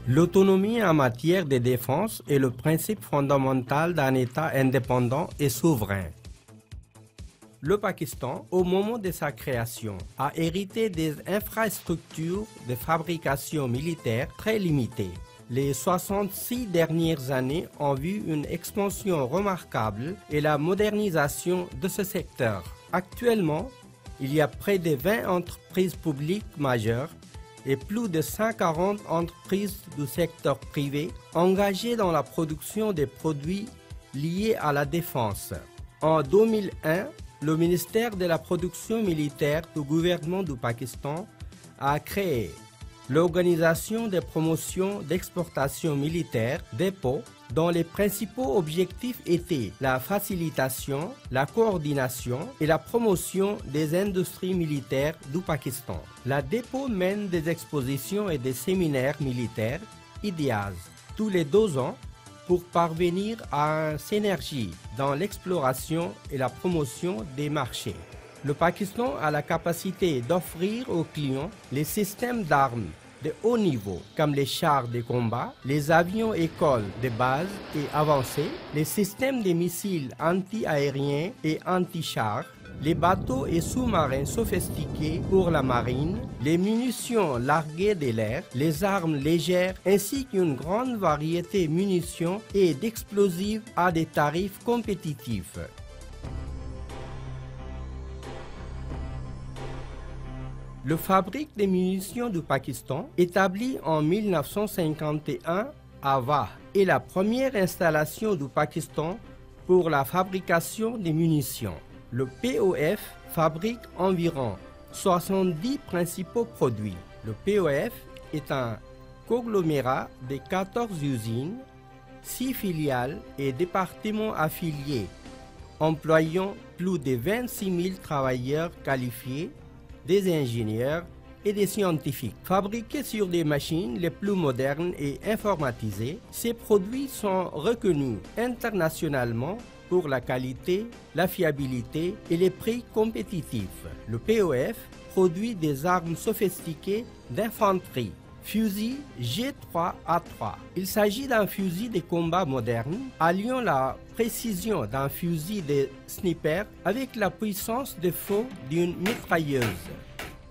L'autonomie en matière de défense est le principe fondamental d'un État indépendant et souverain. Le Pakistan, au moment de sa création, a hérité des infrastructures de fabrication militaire très limitées. Les 66 dernières années ont vu une expansion remarquable et la modernisation de ce secteur. Actuellement, il y a près de 20 entreprises publiques majeures et plus de 140 entreprises du secteur privé engagées dans la production des produits liés à la défense. En 2001, le ministère de la Production militaire du gouvernement du Pakistan a créé l'Organisation de promotion d'exportation militaire, DEPO, dont les principaux objectifs étaient la facilitation, la coordination et la promotion des industries militaires du Pakistan. La DEPO mène des expositions et des séminaires militaires, IDIAS, tous les 2 ans pour parvenir à une synergie dans l'exploration et la promotion des marchés. Le Pakistan a la capacité d'offrir aux clients les systèmes d'armes de haut niveau, comme les chars de combat, les avions écoles de base et avancés, les systèmes de missiles anti-aériens et anti-chars, les bateaux et sous-marins sophistiqués pour la marine, les munitions larguées de l'air, les armes légères, ainsi qu'une grande variété de munitions et d'explosifs à des tarifs compétitifs. Le fabrique des munitions du Pakistan, établi en 1951 à Wah, est la première installation du Pakistan pour la fabrication des munitions. Le POF fabrique environ 70 principaux produits. Le POF est un conglomérat de 14 usines, 6 filiales et départements affiliés, employant plus de 26 000 travailleurs qualifiés, des ingénieurs et des scientifiques. Fabriqués sur des machines les plus modernes et informatisées, ces produits sont reconnus internationalement pour la qualité, la fiabilité et les prix compétitifs. Le POF produit des armes sophistiquées d'infanterie, fusil G3A3. Il s'agit d'un fusil de combat moderne, alliant la précision d'un fusil de sniper avec la puissance de feu d'une mitrailleuse.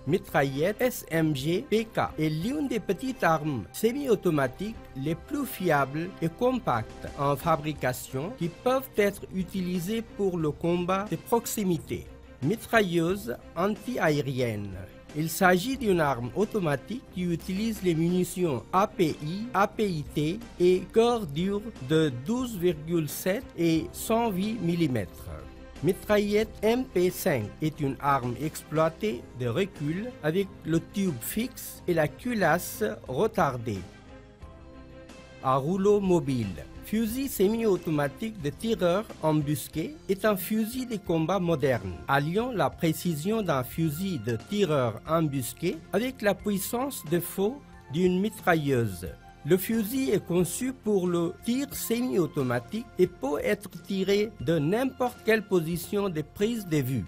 Mitraillette SMG-PK est l'une des petites armes semi-automatiques les plus fiables et compactes en fabrication qui peuvent être utilisées pour le combat de proximité. Mitrailleuse anti-aérienne. Il s'agit d'une arme automatique qui utilise les munitions API, APIT et corps dur de 12,7 et 108 mm. Mitraillette MP5 est une arme exploitée de recul avec le tube fixe et la culasse retardée. À rouleau mobile. Fusil semi-automatique de tireur embusqué est un fusil de combat moderne, alliant la précision d'un fusil de tireur embusqué avec la puissance de feu d'une mitrailleuse. Le fusil est conçu pour le tir semi-automatique et peut être tiré de n'importe quelle position de prise de vue.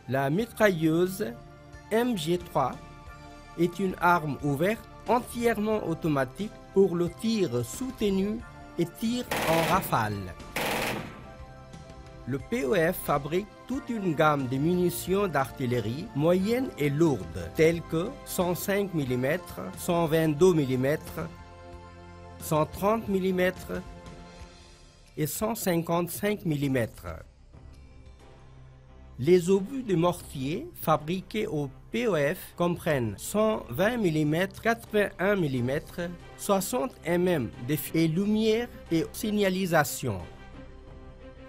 La mitrailleuse MG3 est une arme ouverte entièrement automatique pour le tir soutenu et tir en rafale. Le POF fabrique toute une gamme de munitions d'artillerie moyennes et lourdes, telles que 105 mm, 122 mm, 130 mm et 155 mm. Les obus de mortier fabriqués au POF comprennent 120 mm, 81 mm, 60 mm et lumière et signalisation.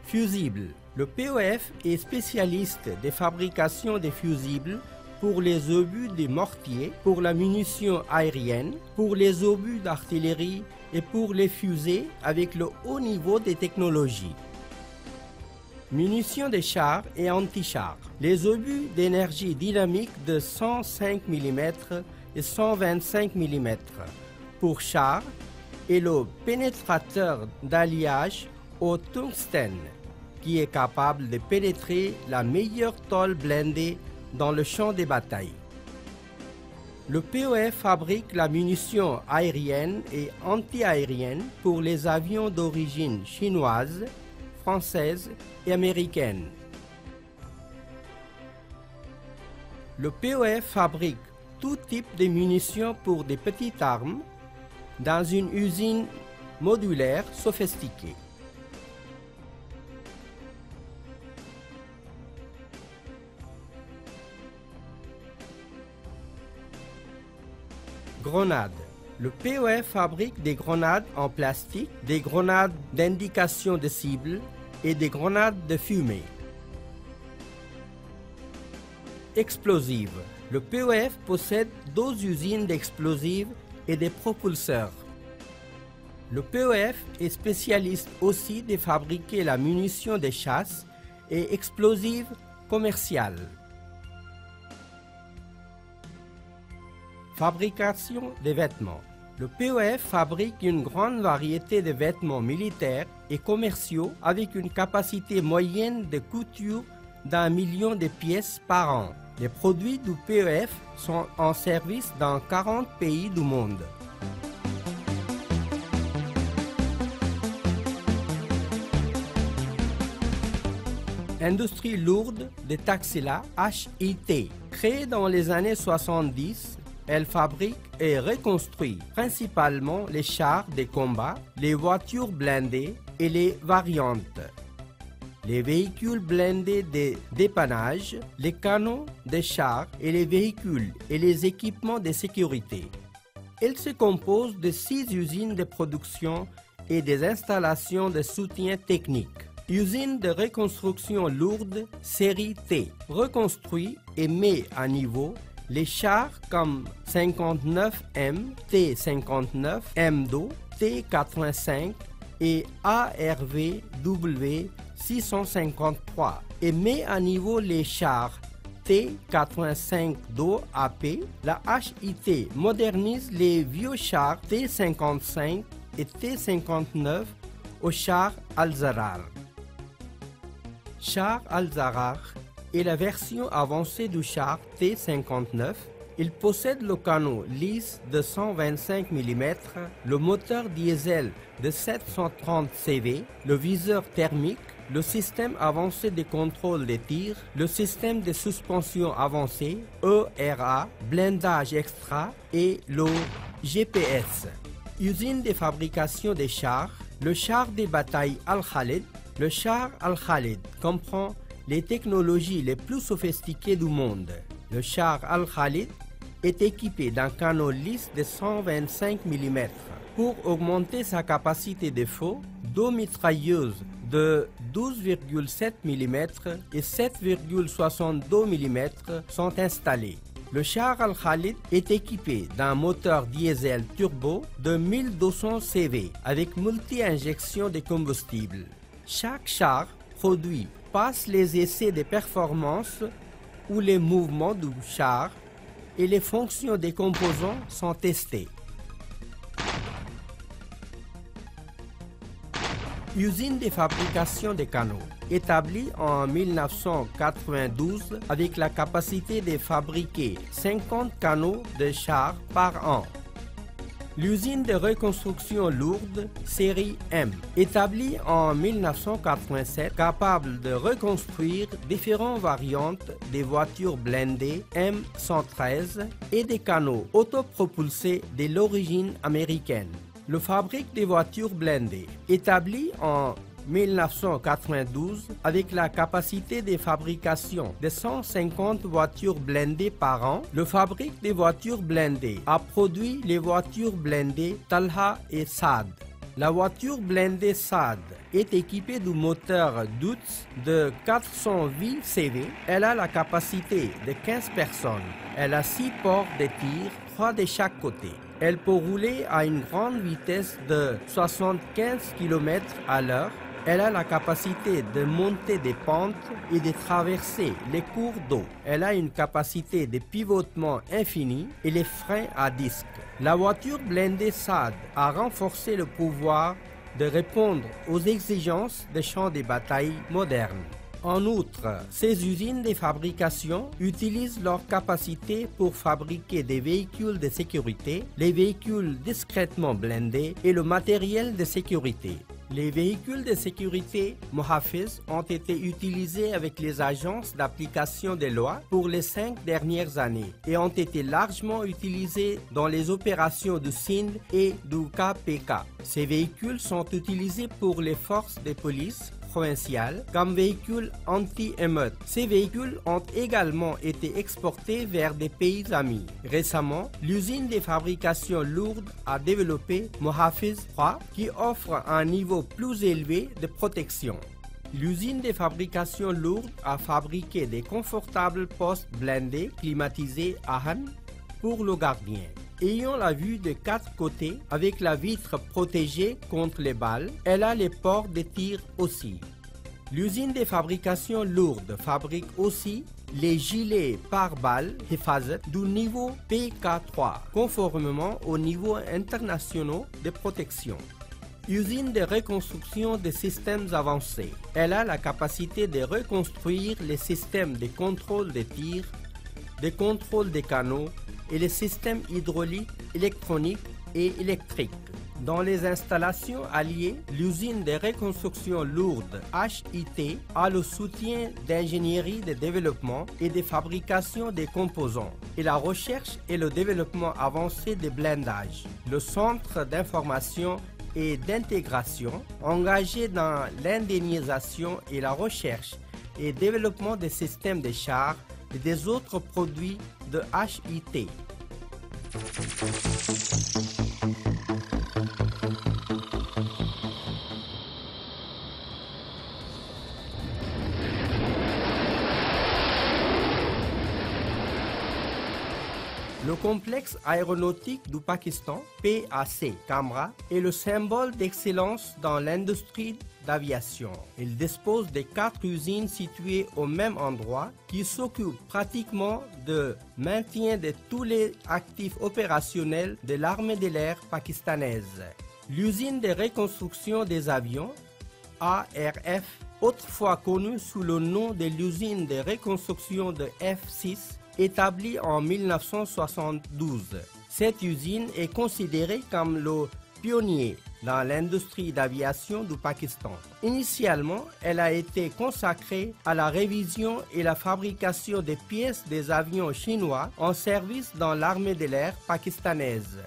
Fusibles. Le POF est spécialiste de fabrication de fusibles pour les obus de mortier, pour la munition aérienne, pour les obus d'artillerie et pour les fusées avec le haut niveau de technologie. Munitions de chars et anti-chars. Les obus d'énergie dynamique de 105 mm et 125 mm pour chars et le pénétrateur d'alliage au tungstène qui est capable de pénétrer la meilleure tôle blindée dans le champ de bataille. Le POF fabrique la munition aérienne et anti-aérienne pour les avions d'origine chinoise, française et américaine. Le POF fabrique tout type de munitions pour des petites armes dans une usine modulaire sophistiquée. Grenades. Le POF fabrique des grenades en plastique, des grenades d'indication de cible et des grenades de fumée. Explosives. Le POF possède 2 usines d'explosifs et des propulseurs. Le POF est spécialiste aussi de fabriquer la munition de chasse et explosives commerciales. Fabrication des vêtements. Le POF fabrique une grande variété de vêtements militaires et commerciaux avec une capacité moyenne de couture d'1 million de pièces par an. Les produits du POF sont en service dans 40 pays du monde. Industrie lourde de Taxila, HIT. Créée dans les années 70, elle fabrique et reconstruit principalement les chars de combat, les voitures blindées et les variantes, les véhicules blindés de dépannage, les canons de chars et les véhicules et les équipements de sécurité. Elle se compose de 6 usines de production et des installations de soutien technique. Usine de reconstruction lourde série T, reconstruit et met à niveau les chars comme 59M, T59, M2, T85 et ARVW 653 et met à niveau les chars T85 AP. La HIT modernise les vieux chars T55 et T59 aux chars Al-Zarar. Char Al-Zarar est la version avancée du char T59. Il possède le canon lisse de 125 mm, le moteur diesel de 730 CV, le viseur thermique, le système avancé de contrôle des tirs, le système de suspension avancé, ERA, blindage extra et le GPS. Usine de fabrication des chars, le char de bataille Al-Khalid. Le char Al-Khalid comprend les technologies les plus sophistiquées du monde. Le char Al-Khalid est équipé d'un canon lisse de 125 mm. Pour augmenter sa capacité de feu, 2 mitrailleuses de 12,7 mm et 7,62 mm sont installées. Le char Al-Khalid est équipé d'un moteur diesel turbo de 1200 CV avec multi-injection de combustible. Chaque char produit passe les essais de performance où les mouvements du char et les fonctions des composants sont testés. Usine de fabrication de canons. Établie en 1992 avec la capacité de fabriquer 50 canons de chars par an. L'usine de reconstruction lourde série M, établie en 1987, capable de reconstruire différentes variantes des voitures blindées M113 et des canons autopropulsés de l'origine américaine. Le fabrique des voitures blindées, établie en 1992 avec la capacité de fabrication de 150 voitures blindées par an, le fabrique des voitures blindées a produit les voitures blindées Talha et Saad. La voiture blindée Saad est équipée du moteur Dutz de 408 CV. Elle a la capacité de 15 personnes. Elle a 6 ports de tir, 3 de chaque côté. Elle peut rouler à une grande vitesse de 75 km à l'heure. Elle a la capacité de monter des pentes et de traverser les cours d'eau. Elle a une capacité de pivotement infinie et les freins à disque. La voiture blindée Saad a renforcé le pouvoir de répondre aux exigences des champs de bataille modernes. En outre, ces usines de fabrication utilisent leur capacité pour fabriquer des véhicules de sécurité, les véhicules discrètement blindés et le matériel de sécurité. Les véhicules de sécurité Mohafiz ont été utilisés avec les agences d'application des lois pour les 5 dernières années et ont été largement utilisés dans les opérations du Sindh et du KPK. Ces véhicules sont utilisés pour les forces de police provinciales comme véhicules anti-émeutes. Ces véhicules ont également été exportés vers des pays amis. Récemment, l'usine de fabrication lourde a développé Mohafiz 3 qui offre un niveau plus élevé de protection. L'usine de fabrication lourde a fabriqué des confortables postes blindés climatisés à Han pour le gardien. Ayant la vue de 4 côtés avec la vitre protégée contre les balles, elle a les ports de tir aussi. L'usine de fabrication lourde fabrique aussi les gilets pare-balles Hifazat du niveau PK3, conformément aux niveaux internationaux de protection. Usine de reconstruction des systèmes avancés. Elle a la capacité de reconstruire les systèmes de contrôle des tirs, de contrôle des canaux et les systèmes hydrauliques, électroniques et électriques. Dans les installations alliées, l'usine de reconstruction lourde HIT a le soutien d'ingénierie de développement et de fabrication des composants et la recherche et le développement avancé de blindage. Le centre d'information et d'intégration engagé dans l'indemnisation et la recherche et développement des systèmes de chars et des autres produits de HIT. Le complexe aéronautique du Pakistan, PAC Camra, est le symbole d'excellence dans l'industrie d'aviation. Il dispose de 4 usines situées au même endroit qui s'occupent pratiquement de maintien de tous les actifs opérationnels de l'armée de l'air pakistanaise. L'usine de reconstruction des avions, ARF, autrefois connue sous le nom de l'usine de reconstruction de F-6, établie en 1972. Cette usine est considérée comme le pionnier dans l'industrie d'aviation du Pakistan. Initialement, elle a été consacrée à la révision et la fabrication des pièces des avions chinois en service dans l'armée de l'air pakistanaise.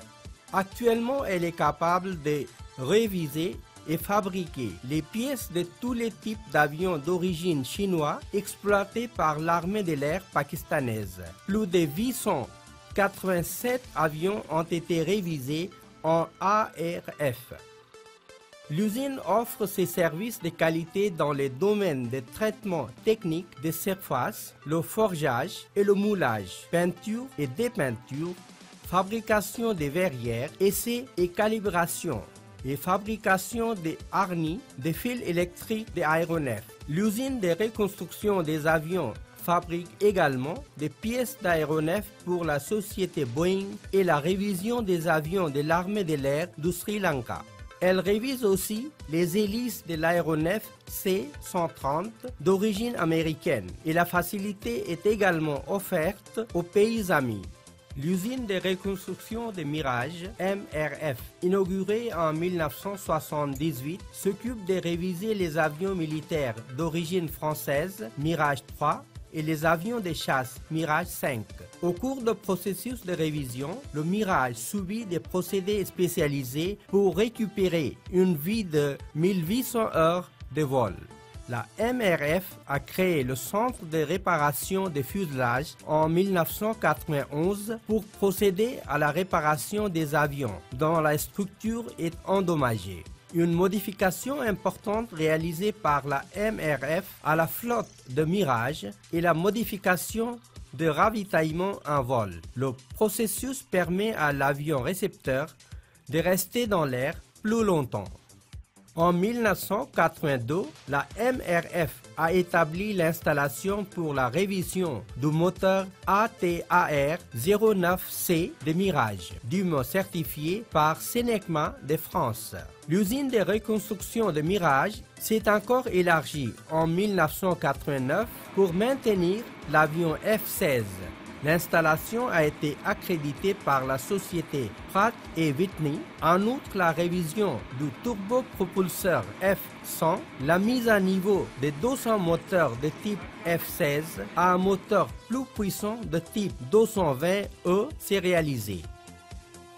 Actuellement, elle est capable de réviser et fabriquer les pièces de tous les types d'avions d'origine chinoise exploités par l'armée de l'air pakistanaise. Plus de 887 avions ont été révisés en ARF. L'usine offre ses services de qualité dans les domaines de traitement technique des surfaces, le forgeage et le moulage, peinture et dépeinture, fabrication des verrières, essais et calibration, et fabrication des harnis, des fils électriques des aéronefs. L'usine de reconstruction des avions fabrique également des pièces d'aéronefs pour la société Boeing et la révision des avions de l'armée de l'air du Sri Lanka. Elle révise aussi les hélices de l'aéronef C-130 d'origine américaine et la facilité est également offerte aux pays amis. L'usine de reconstruction de Mirage, MRF, inaugurée en 1978, s'occupe de réviser les avions militaires d'origine française Mirage 3 et les avions de chasse Mirage 5. Au cours du processus de révision, le Mirage subit des procédés spécialisés pour récupérer une vie de 1800 heures de vol. La MRF a créé le centre de réparation des fuselages en 1991 pour procéder à la réparation des avions dont la structure est endommagée. Une modification importante réalisée par la MRF à la flotte de Mirage est la modification de ravitaillement en vol. Le processus permet à l'avion récepteur de rester dans l'air plus longtemps. En 1982, la MRF a établi l'installation pour la révision du moteur ATAR 09C de Mirage, dûment certifié par Senecma de France. L'usine de reconstruction de Mirage s'est encore élargie en 1989 pour maintenir l'avion F-16. L'installation a été accréditée par la société Pratt & Whitney. En outre, la révision du turbopropulseur F-100, la mise à niveau des 200 moteurs de type F-16 à un moteur plus puissant de type 220E s'est réalisée.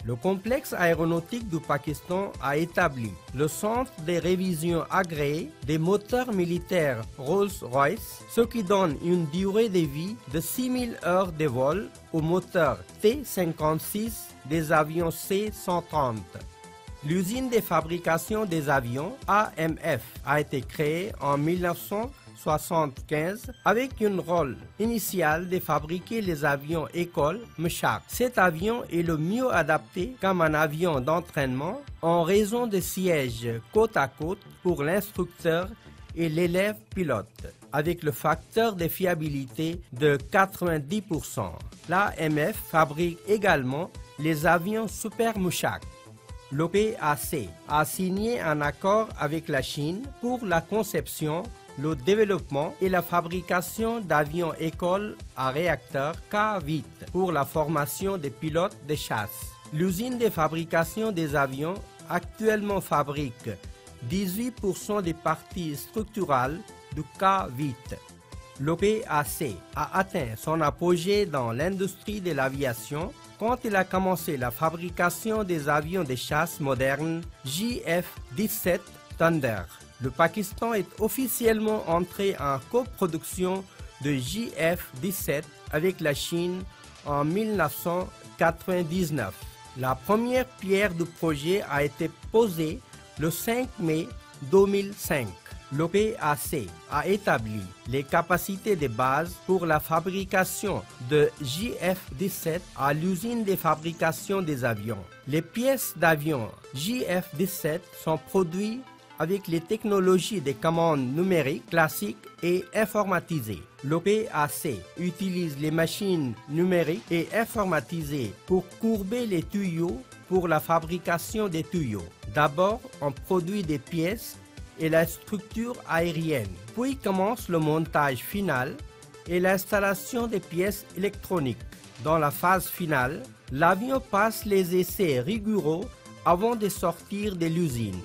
Le complexe aéronautique du Pakistan a établi le centre de révision agréé des moteurs militaires Rolls-Royce, ce qui donne une durée de vie de 6000 heures de vol aux moteurs T-56 des avions C-130. L'usine de fabrication des avions AMF a été créée en 1975 avec un rôle initial de fabriquer les avions école Mshak. Cet avion est le mieux adapté comme un avion d'entraînement en raison des sièges côte à côte pour l'instructeur et l'élève pilote, avec le facteur de fiabilité de 90%. L'AMF fabrique également les avions Super Mshak. L'OPAC a signé un accord avec la Chine pour la conception, le développement et la fabrication d'avions écoles à réacteurs K-8 pour la formation des pilotes de chasse. L'usine de fabrication des avions actuellement fabrique 18% des parties structurales du K-8. L'OPAC a atteint son apogée dans l'industrie de l'aviation quand il a commencé la fabrication des avions de chasse modernes JF-17 Thunder. Le Pakistan est officiellement entré en coproduction de JF-17 avec la Chine en 1999. La première pierre du projet a été posée le 5 mai 2005. L'OPAC a établi les capacités de base pour la fabrication de JF-17 à l'usine de fabrication des avions. Les pièces d'avions JF-17 sont produites avec les technologies de commande numérique classiques et informatisées. L'OPAC utilise les machines numériques et informatisées pour courber les tuyaux pour la fabrication des tuyaux. D'abord, on produit des pièces et la structure aérienne. Puis commence le montage final et l'installation des pièces électroniques. Dans la phase finale, l'avion passe les essais rigoureux avant de sortir de l'usine.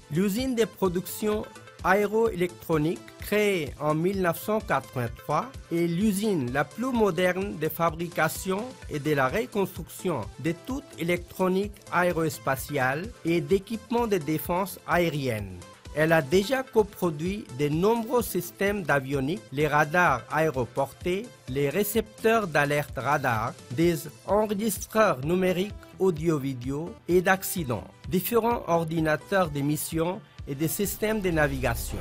L'usine de production aéroélectronique, créée en 1983, est l'usine la plus moderne de fabrication et de la reconstruction de toute électronique aérospatiale et d'équipements de défense aérienne. Elle a déjà coproduit de nombreux systèmes d'avionique, les radars aéroportés, les récepteurs d'alerte radar, des enregistreurs numériques audio-vidéo et d'accidents, différents ordinateurs de mission et des systèmes de navigation.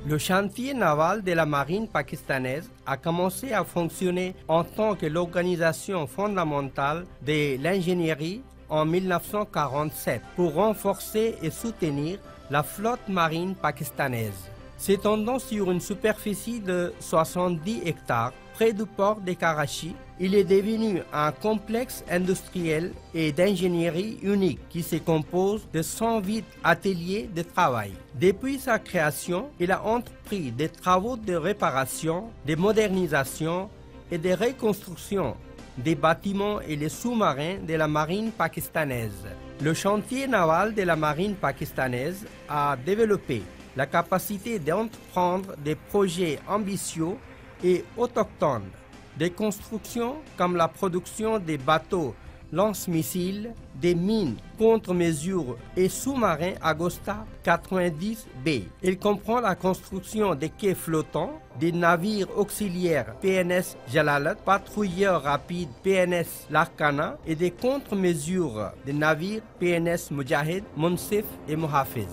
Le chantier naval de la marine pakistanaise a commencé à fonctionner en tant que l'organisation fondamentale de l'ingénierie en 1947 pour renforcer et soutenir la flotte marine pakistanaise. S'étendant sur une superficie de 70 hectares près du port de Karachi, il est devenu un complexe industriel et d'ingénierie unique qui se compose de 108 ateliers de travail. Depuis sa création, il a entrepris des travaux de réparation, de modernisation et de reconstruction des bâtiments et les sous-marins de la marine pakistanaise. Le chantier naval de la marine pakistanaise a développé la capacité d'entreprendre des projets ambitieux et autochtones, des constructions comme la production des bateaux lance-missiles, des mines contre-mesures et sous-marins Agosta 90B. Il comprend la construction des quais flottants, des navires auxiliaires PNS Jalalat, patrouilleurs rapides PNS Larkana et des contre-mesures des navires PNS Mujahid, Munsif et Muhafiz.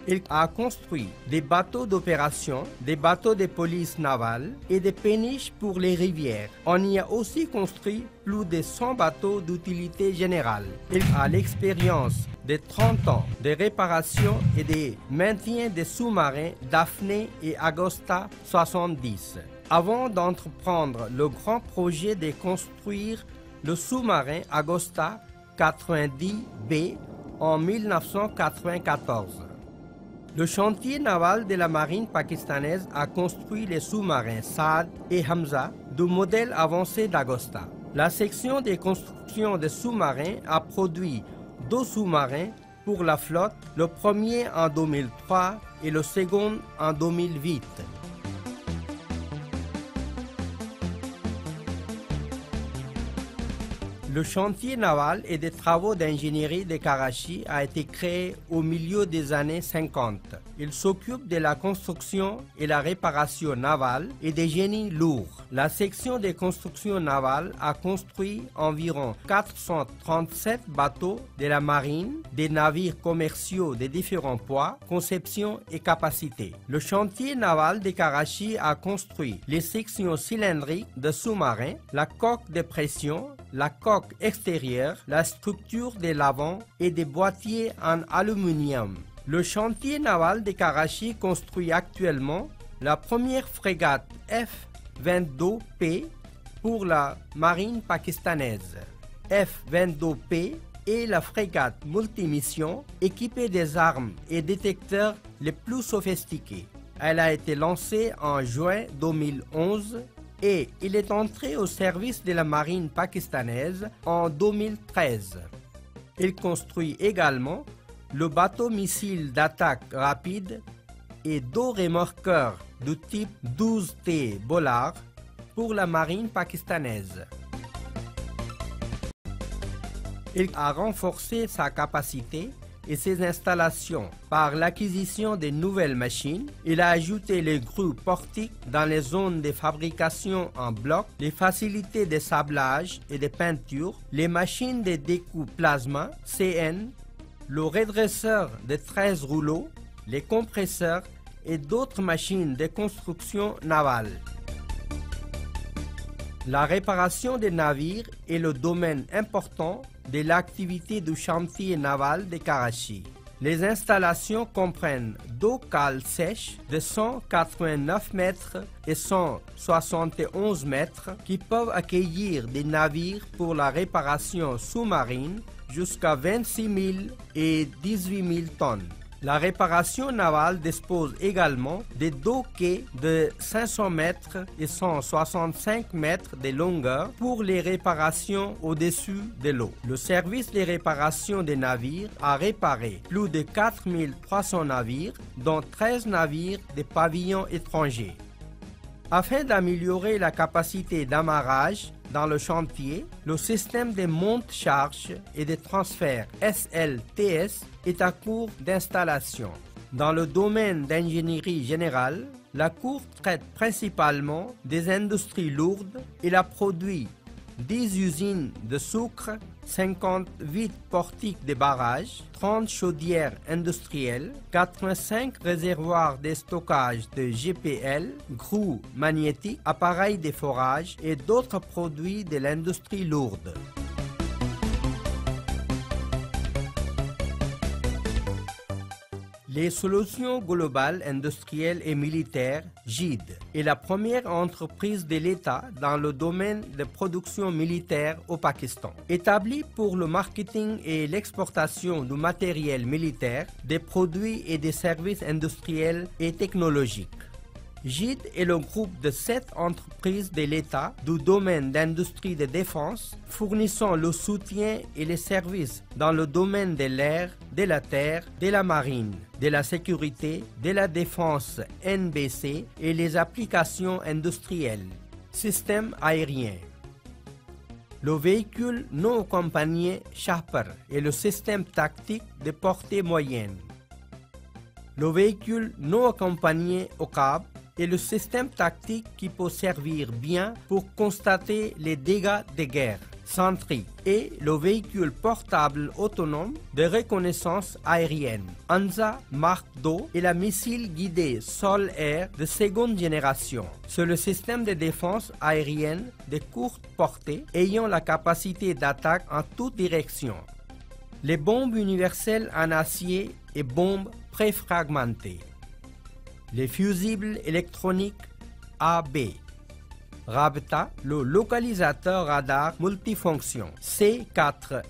Il a construit des bateaux d'opération, des bateaux de police navale et des péniches pour les rivières. On y a aussi construit plus de 100 bateaux d'utilité générale. Il a l'expérience de 30 ans de réparation et de maintien des sous-marins Daphné et Agosta 70. Avant d'entreprendre le grand projet de construire le sous-marin Agosta 90B en 1994. Le chantier naval de la marine pakistanaise a construit les sous-marins Saad et Hamza du modèle avancé d'Agosta. La section des constructions de sous-marins a produit 2 sous-marins pour la flotte, le premier en 2003 et le second en 2008. Le chantier naval et des travaux d'ingénierie de Karachi a été créé au milieu des années 50. Il s'occupe de la construction et la réparation navale et des génies lourds. La section des constructions navales a construit environ 437 bateaux de la marine, des navires commerciaux de différents poids, conception et capacité. Le chantier naval de Karachi a construit les sections cylindriques de sous-marins, la coque de pression, la coque extérieure, la structure de l'avant et des boîtiers en aluminium. Le chantier naval de Karachi construit actuellement la première frégate F-22P pour la marine pakistanaise. F-22P est la frégate multimission équipée des armes et détecteurs les plus sophistiqués. Elle a été lancée en juin 2011 et il est entré au service de la marine pakistanaise en 2013. Il construit également le bateau missile d'attaque rapide et 2 remorqueurs du type 12T Bollard pour la marine pakistanaise. Il a renforcé sa capacité et ses installations par l'acquisition de nouvelles machines. Il a ajouté les grues portiques dans les zones de fabrication en bloc, les facilités de sablage et de peinture, les machines de découpe plasma CN, le redresseur de 13 rouleaux, les compresseurs et d'autres machines de construction navale. La réparation des navires est le domaine important de l'activité du chantier naval de Karachi. Les installations comprennent 2 cales sèches de 189 mètres et 171 mètres qui peuvent accueillir des navires pour la réparation sous-marine jusqu'à 26 000 et 18 000 tonnes. La réparation navale dispose également de 2 quais de 500 mètres et 165 mètres de longueur pour les réparations au-dessus de l'eau. Le service de réparation des navires a réparé plus de 4 300 navires, dont 13 navires de pavillons étrangers. Afin d'améliorer la capacité d'amarrage dans le chantier, le système de monte-charge et de transfert SLTS est à court d'installation. Dans le domaine d'ingénierie générale, la Cour traite principalement des industries lourdes. Elle a produit 10 usines de sucre, 58 portiques de barrage, 30 chaudières industrielles, 85 réservoirs de stockage de GPL, grues magnétiques, appareils de forage et d'autres produits de l'industrie lourde. Les solutions globales industrielles et militaires, GID, est la première entreprise de l'État dans le domaine de production militaire au Pakistan. Établie pour le marketing et l'exportation du matériel militaire, des produits et des services industriels et technologiques. GID est le groupe de 7 entreprises de l'État du domaine d'industrie de défense fournissant le soutien et les services dans le domaine de l'air, de la terre, de la marine, de la sécurité, de la défense NBC et les applications industrielles. Système aérien. Le véhicule non accompagné Chopper est le système tactique de portée moyenne. Le véhicule non accompagné Okab est le système tactique qui peut servir bien pour constater les dégâts de guerre. Sentry et le véhicule portable autonome de reconnaissance aérienne ANZA Mark II et la missile guidé sol-air de seconde génération. C'est le système de défense aérienne de courte portée ayant la capacité d'attaque en toute direction. Les bombes universelles en acier et bombes préfragmentées. Les fusibles électroniques AB. Rabta, le localisateur radar multifonction C4-1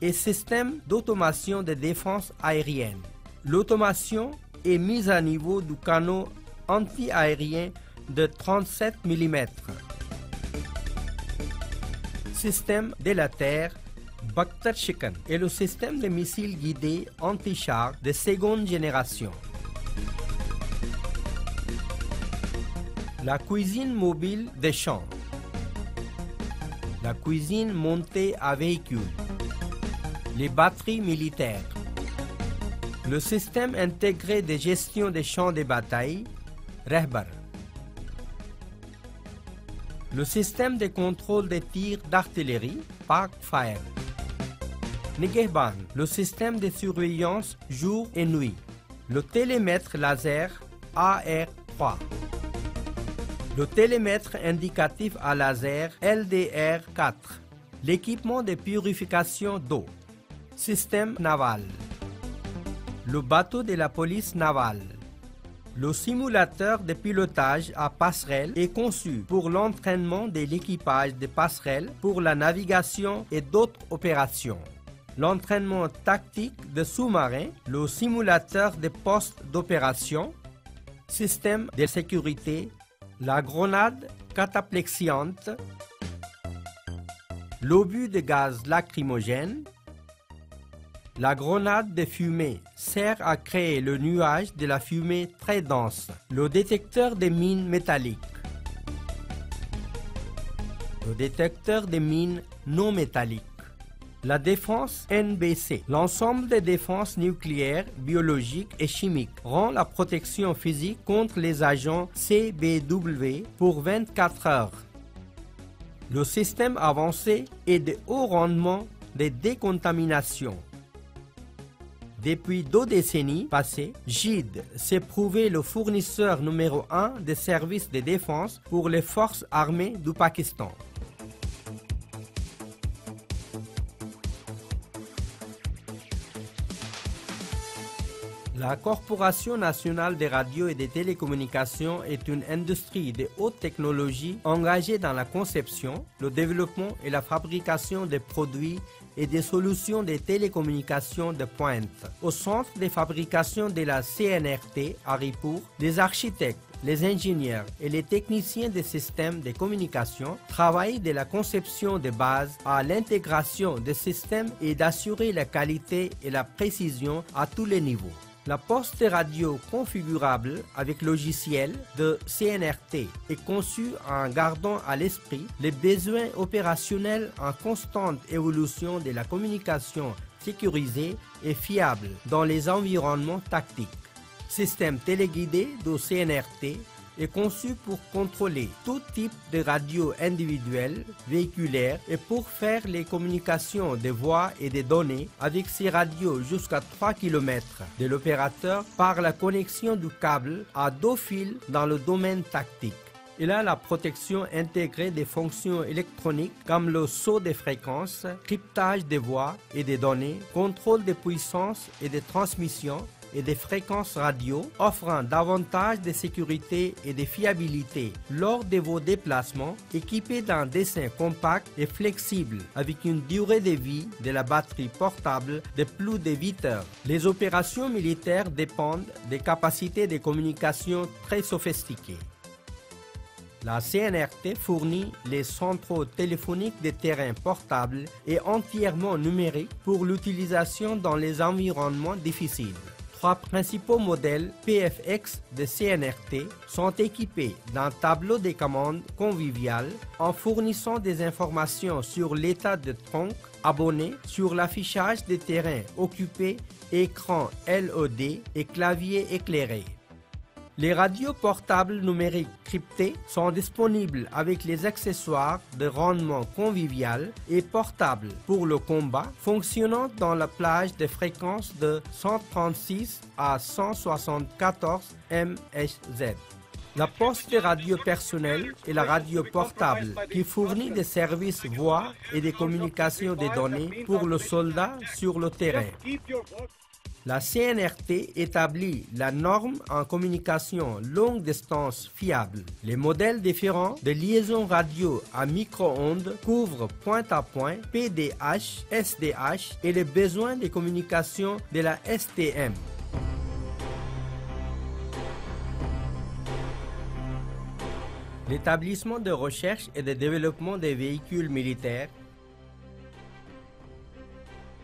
et système d'automation de défense aérienne. L'automation est mise à niveau du canon anti-aérien de 37 mm. Système délateur Bakhtar Chicken et le système de missiles guidés anti-char de seconde génération. La cuisine mobile des champs. La cuisine montée à véhicule. Les batteries militaires. Le système intégré de gestion des champs de bataille, Rehbar. Le système de contrôle des tirs d'artillerie, Parkfire. Negehban, le système de surveillance jour et nuit. Le télémètre laser AR3. Le télémètre indicatif à laser LDR4. L'équipement de purification d'eau. Système naval. Le bateau de la police navale. Le simulateur de pilotage à passerelle est conçu pour l'entraînement de l'équipage de passerelle pour la navigation et d'autres opérations. L'entraînement tactique de sous-marins, le simulateur de postes d'opération, système de sécurité, la grenade cataplexiante, l'obus de gaz lacrymogène. La grenade de fumée sert à créer le nuage de la fumée très dense. Le détecteur de mines métalliques. Le détecteur de mines non métalliques. La défense NBC, l'ensemble des défenses nucléaires, biologiques et chimiques, rend la protection physique contre les agents CBW pour 24 heures. Le système avancé est de haut rendement de décontamination. Depuis 2 décennies passées, GID s'est prouvé le fournisseur numéro 1 des services de défense pour les forces armées du Pakistan. La Corporation nationale des radios et des télécommunications est une industrie de haute technologie engagée dans la conception, le développement et la fabrication des produits et des solutions de télécommunications de pointe. Au centre des fabrications de la CNRT à Raipur, les architectes, les ingénieurs et les techniciens des systèmes de communication travaillent de la conception de base à l'intégration des systèmes et d'assurer la qualité et la précision à tous les niveaux. La poste radio configurable avec logiciel de CNRT est conçue en gardant à l'esprit les besoins opérationnels en constante évolution de la communication sécurisée et fiable dans les environnements tactiques. Système téléguidé de CNRT est conçu pour contrôler tout type de radio individuelle, véhiculaire et pour faire les communications de voix et de données avec ces radios jusqu'à 3 km de l'opérateur par la connexion du câble à 2 fils dans le domaine tactique. Il a la protection intégrée des fonctions électroniques comme le saut des fréquences, cryptage des voix et des données, contrôle des puissances et des transmissions, et des fréquences radio, offrant davantage de sécurité et de fiabilité lors de vos déplacements, équipés d'un dessin compact et flexible avec une durée de vie de la batterie portable de plus de 8 heures. Les opérations militaires dépendent des capacités de communication très sophistiquées. La CNRT fournit les centraux téléphoniques de terrain portables et entièrement numériques pour l'utilisation dans les environnements difficiles. 3 principaux modèles PFX de CNRT sont équipés d'un tableau de commande convivial en fournissant des informations sur l'état de tronc abonné, sur l'affichage des terrains occupés, écran LED et clavier éclairé. Les radios portables numériques cryptées sont disponibles avec les accessoires de rendement convivial et portable pour le combat, fonctionnant dans la plage de fréquences de 136 à 174 MHz. La poste de radio personnelle est la radio portable qui fournit des services voix et des communications des données pour le soldat sur le terrain. La CNRT établit la norme en communication longue distance fiable. Les modèles différents de liaison radio à micro-ondes couvrent point-à-point, PDH, SDH et les besoins de communication de la STM. L'établissement de recherche et de développement des véhicules militaires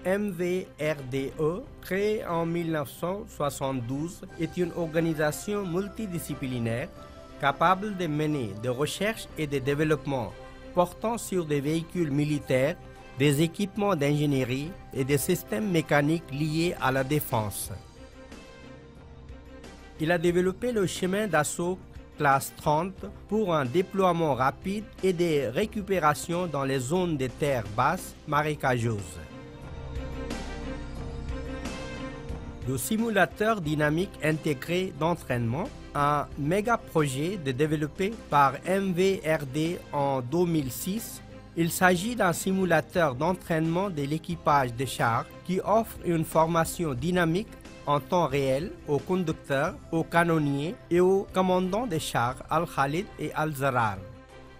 MVRDE, créé en 1972, est une organisation multidisciplinaire capable de mener des recherches et de développement portant sur des véhicules militaires, des équipements d'ingénierie et des systèmes mécaniques liés à la défense. Il a développé le chemin d'assaut classe 30 pour un déploiement rapide et des récupérations dans les zones de terre basse marécageuses. Le simulateur dynamique intégré d'entraînement, un méga projet développé par MVRD en 2006. Il s'agit d'un simulateur d'entraînement de l'équipage de chars qui offre une formation dynamique en temps réel aux conducteurs, aux canonniers et aux commandants des chars Al-Khalid et Al-Zarar.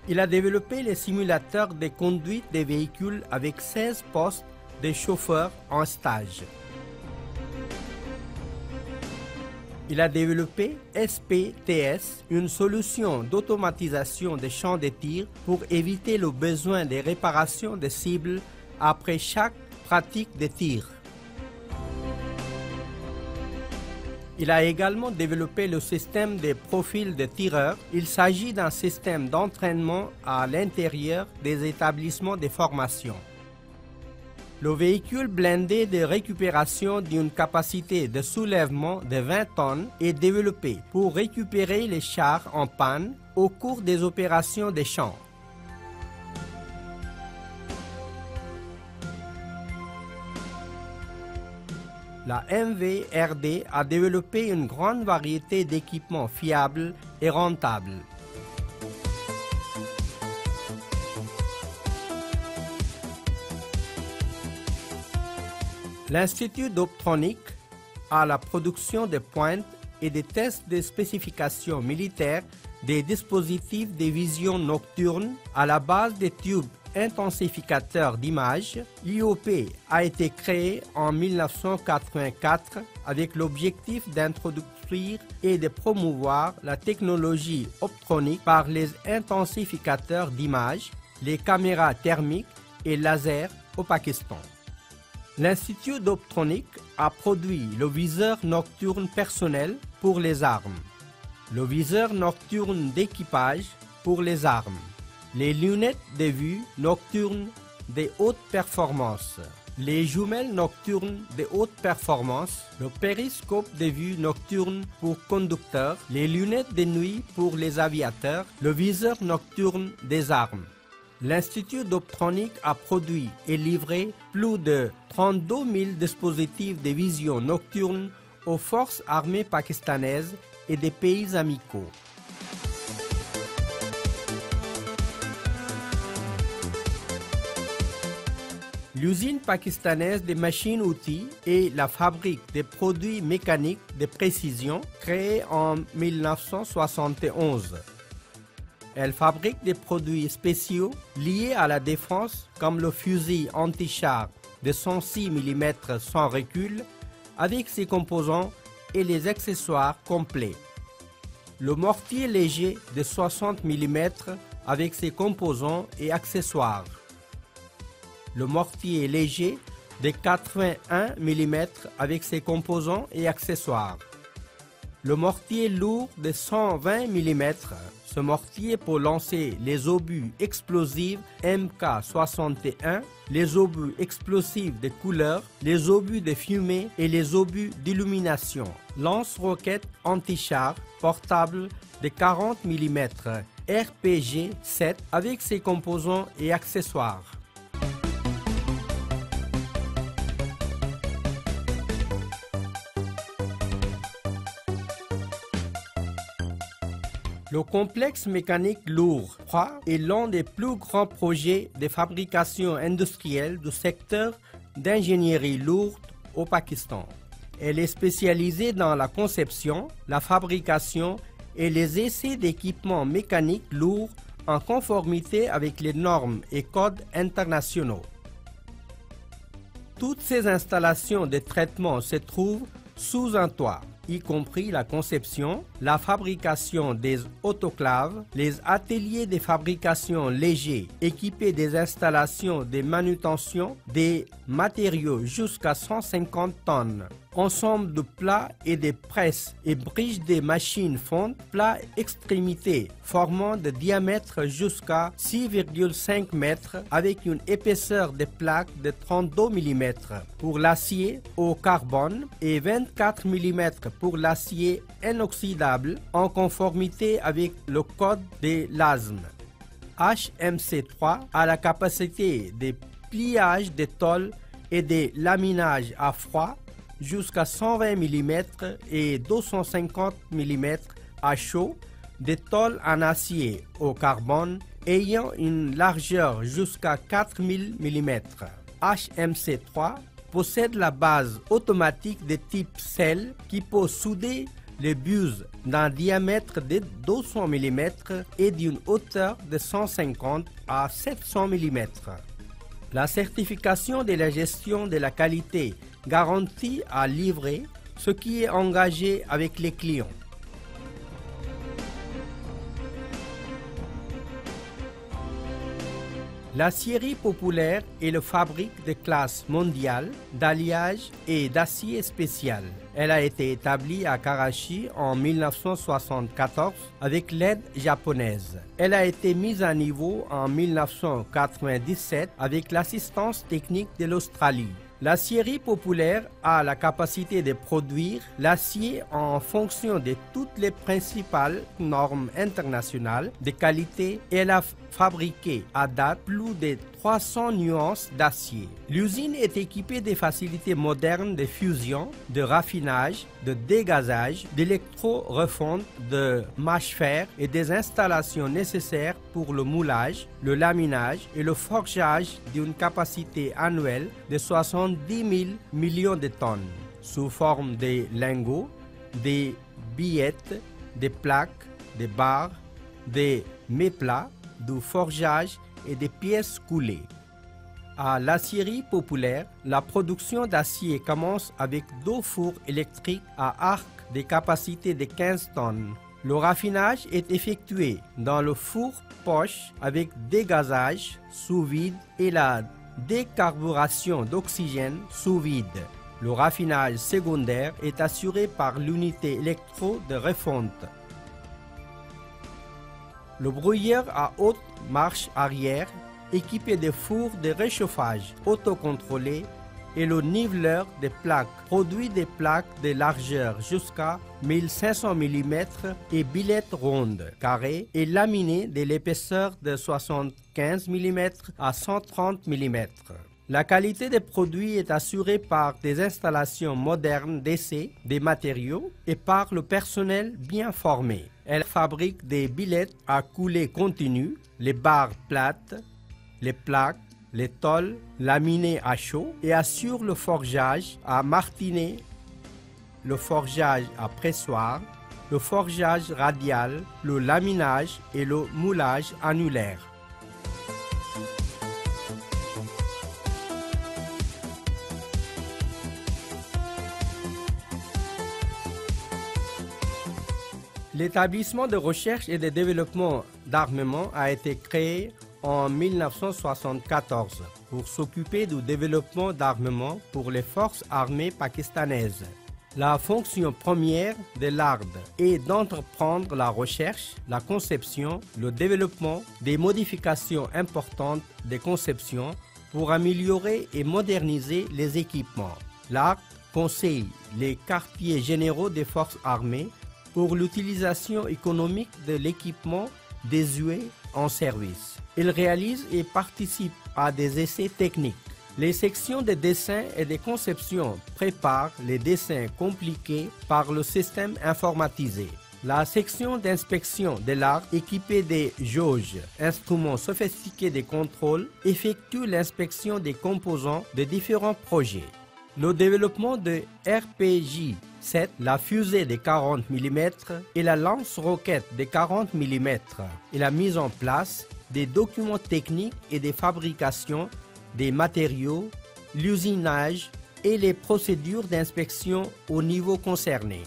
Il a développé les simulateurs de conduite des véhicules avec 16 postes de chauffeurs en stage. Il a développé SPTS, une solution d'automatisation des champs de tir pour éviter le besoin de réparation des cibles après chaque pratique de tir. Il a également développé le système de profil de tireurs. Il s'agit d'un système d'entraînement à l'intérieur des établissements de formation. Le véhicule blindé de récupération d'une capacité de soulèvement de 20 tonnes est développé pour récupérer les chars en panne au cours des opérations des champs. La MVRD a développé une grande variété d'équipements fiables et rentables. L'Institut d'optronique a la production de pointes et des tests de spécifications militaires des dispositifs de vision nocturne à la base des tubes intensificateurs d'images. L'IOP a été créé en 1984 avec l'objectif d'introduire et de promouvoir la technologie optronique par les intensificateurs d'images, les caméras thermiques et lasers au Pakistan. L'Institut d'optronique a produit le viseur nocturne personnel pour les armes, le viseur nocturne d'équipage pour les armes, les lunettes de vue nocturnes de haute performance, les jumelles nocturnes de haute performance, le périscope de vue nocturne pour conducteurs, les lunettes de nuit pour les aviateurs, le viseur nocturne des armes. L'Institut d'optronique a produit et livré plus de 32 000 dispositifs de vision nocturne aux forces armées pakistanaises et des pays amicaux. L'usine pakistanaise des machines-outils est la fabrique des produits mécaniques de précision créée en 1971. Elle fabrique des produits spéciaux liés à la défense comme le fusil anti-char de 106 mm sans recul avec ses composants et les accessoires complets. Le mortier léger de 60 mm avec ses composants et accessoires. Le mortier léger de 81 mm avec ses composants et accessoires. le mortier lourd de 120 mm. Ce mortier peut lancer les obus explosifs MK61, les obus explosifs de couleur, les obus de fumée et les obus d'illumination. Lance-roquettes anti-char portable de 40 mm RPG-7 avec ses composants et accessoires. Le complexe mécanique lourd 3 est l'un des plus grands projets de fabrication industrielle du secteur d'ingénierie lourde au Pakistan. Elle est spécialisée dans la conception, la fabrication et les essais d'équipements mécaniques lourds en conformité avec les normes et codes internationaux. Toutes ces installations de traitement se trouvent sous un toit, y compris la conception, la fabrication des autoclaves, les ateliers de fabrication légers équipés des installations de manutention des matériaux jusqu'à 150 tonnes, ensemble de plats et de presses et bridges des machines fonte, plats extrémités formant de diamètre jusqu'à 6,5 mètres avec une épaisseur de plaques de 32 mm pour l'acier au carbone et 24 mm pour l'acier inoxydable en conformité avec le code de l'ASME. HMC3 a la capacité de pliage de tôle et de laminage à froid jusqu'à 120 mm et 250 mm à chaud, des tôles en acier au carbone ayant une largeur jusqu'à 4000 mm. HMC3 possède la base automatique de type Cell qui peut souder les buses d'un diamètre de 200 mm et d'une hauteur de 150 à 700 mm. La certification de la gestion de la qualité garantit à livrer ce qui est engagé avec les clients. L'aciérie populaire est la fabrique de classe mondiale d'alliage et d'acier spécial. Elle a été établie à Karachi en 1974 avec l'aide japonaise. Elle a été mise à niveau en 1997 avec l'assistance technique de l'Australie. L'aciérie populaire a la capacité de produire l'acier en fonction de toutes les principales normes internationales de qualité et elle a fabriqué à date plus de 300 nuances d'acier. L'usine est équipée de facilités modernes de fusion, de raffinage, de dégazage, d'électro-refonte, de mâche-fer et des installations nécessaires pour le moulage, le laminage et le forgeage d'une capacité annuelle de 70 000 millions de tonnes, sous forme de lingots, des billettes, des plaques, des barres, des méplats, du forgeage et des pièces coulées. À l'aciérie populaire, la production d'acier commence avec 2 fours électriques à arc de capacité de 15 tonnes. Le raffinage est effectué dans le four poche avec dégazage sous vide et la décarburation d'oxygène sous vide. Le raffinage secondaire est assuré par l'unité électro de refonte. Le brouilleur à haute marche arrière, équipé de fours de réchauffage autocontrôlés, et le niveleur de plaques produit des plaques de largeur jusqu'à 1500 mm et billettes rondes, carrées et laminées de l'épaisseur de 75 mm à 130 mm. La qualité des produits est assurée par des installations modernes d'essai des matériaux et par le personnel bien formé. Elle fabrique des billettes à coulée continue, les barres plates, les plaques, les tôles laminées à chaud et assure le forgeage à martinet, le forgeage à pressoir, le forgeage radial, le laminage et le moulage annulaire. L'établissement de recherche et de développement d'armement a été créé en 1974 pour s'occuper du développement d'armement pour les forces armées pakistanaises. La fonction première de l'ARD est d'entreprendre la recherche, la conception, le développement des modifications importantes des conceptions pour améliorer et moderniser les équipements. L'ARD conseille les quartiers généraux des forces armées pour l'utilisation économique de l'équipement désuet en service. Il réalise et participe à des essais techniques. Les sections de dessin et de conception préparent les dessins compliqués par le système informatisé. La section d'inspection de l'ARD, équipée des jauges, instruments sophistiqués de contrôle, effectue l'inspection des composants de différents projets. Le développement de RPG-7, la fusée de 40 mm et la lance-roquette de 40 mm et la mise en place des documents techniques et des fabrications des matériaux, l'usinage et les procédures d'inspection au niveau concerné.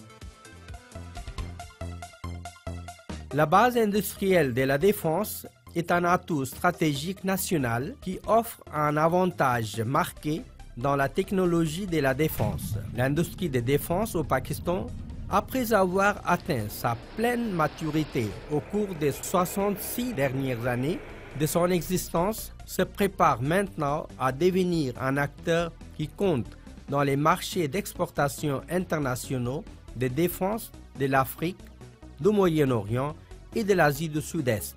La base industrielle de la défense est un atout stratégique national qui offre un avantage marqué dans la technologie de la défense. L'industrie de défense au Pakistan, après avoir atteint sa pleine maturité au cours des 66 dernières années de son existence, se prépare maintenant à devenir un acteur qui compte dans les marchés d'exportation internationaux de défense de l'Afrique, du Moyen-Orient et de l'Asie du Sud-Est.